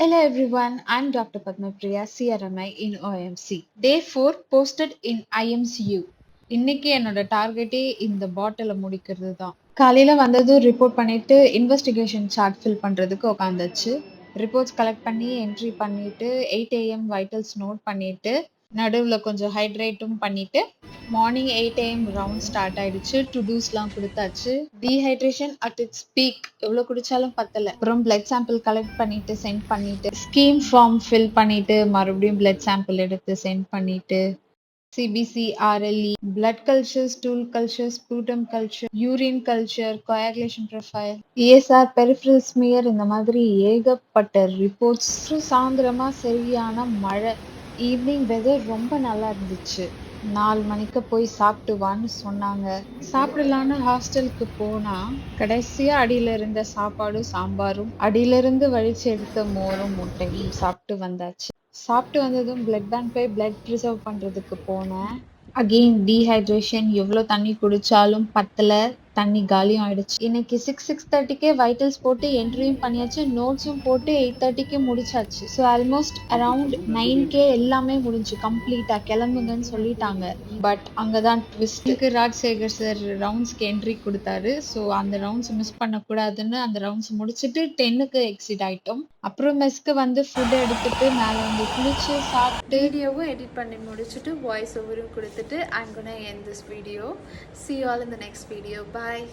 Hello everyone, I'm Dr. Padmapriya, CRMI in OMC. Day 4 posted in IMCU. இன்னைக்கு என்னோட டார்கெட்டே இந்த பாட்டில முடிக்கிறது தான். காலையில வந்ததும் ரிப்போர்ட் பண்ணிட்டு இன்வெஸ்டிகேஷன் சார்ட் ஃபில் பண்றதுக்கு உட்காந்தாச்சு. ரிப்போர்ட்ஸ் கலெக்ட் பண்ணி என்ட்ரி பண்ணிட்டு 8 AM வைட்டல்ஸ் நோட் பண்ணிட்டு நடுவுல கொஞ்சம் ஹைட்ரேட்டும் பண்ணிட்டு மார்னிங் 8 AM ரவுண்ட் ஸ்டார்ட் ஆயிடுச்சு. டு டூஸ்லாம் கொடுத்தாச்சு. Dehydration at its peak. எவ்வளவு குடிச்சாலும் பத்தல. அப்புறம் பிளட் சாம்பிள் கலெக்ட் பண்ணிட்டு சென்ட் பண்ணிட்டு ஸ்கீம் ஃபார்ம் ஃபில் பண்ணிட்டு மறுபடியும் பிளட் சாம்பிள் எடுத்து சென்ட் பண்ணிட்டு CBC, RLE, blood culture, stool culture, sputum culture, urine culture, coagulation profile, ESR, peripheral smear இந்த மாதிரி ஏகப்பட்ட ரிப்போர்ட்ஸ். சாயந்தரமா சரியான மழை. ஈவினிங் வெதர் ரொம்ப நல்லா இருந்துச்சு. 4 மணிக்கு போய் சாப்பிட்டு வான்னு சொன்னாங்க. சாப்பிடலான்னு ஹாஸ்டலுக்கு போனா கடைசியா அடியில இருந்த சாப்பாடும் சாம்பாரும் அடியில இருந்து வழிச்சு எடுத்த மோரும் முட்டையும் சாப்பிட்டு வந்தாச்சு. சாப்பிட்டு வந்ததும் பிளட் பேங்க் போய் பிளட் ப்ரிசர்வ் பண்றதுக்கு போனேன். Again dehydration. எவ்வளோ தண்ணி குடிச்சாலும் பத்தல. தண்ணி காலியும் ஆயிடுச்சு. இன்னைக்கு 6:30க்கே வைட்டல்ஸ் போட்டு என்ட்ரியும் பண்ணியாச்சு. நோட்ஸும் போட்டு 8:30க்கு முடிச்சாச்சு. ஸோ ஆல்மோஸ்ட் அரவுண்ட் 9K எல்லாமே முடிஞ்சு கம்ப்ளீட்டா கிளம்புங்கன்னு சொல்லிட்டாங்க. பட் அங்கதான் ட்விஸ்ட். ராஜ்சேகர் சார் ரவுண்ட்ஸ்க்கு என்ட்ரி கொடுத்தாரு. ஸோ அந்த ரவுண்ட்ஸ் மிஸ் பண்ணக்கூடாதுன்னு அந்த ரவுண்ட்ஸ் முடிச்சுட்டு 10க்கு எக்ஸிட் ஆயிட்டோம். அப்புறம் மெஸ்க்கு வந்து ஃபுட் எடுத்துட்டு மேலே வந்து குளிச்சு சாப்பிட்டு வீடியோவும் எடிட் பண்ணி முடிச்சுட்டு வாய்ஸ் ஓவரும் கொடுத்துட்டு I'm gonna end this video. See you all in the next video. Bye.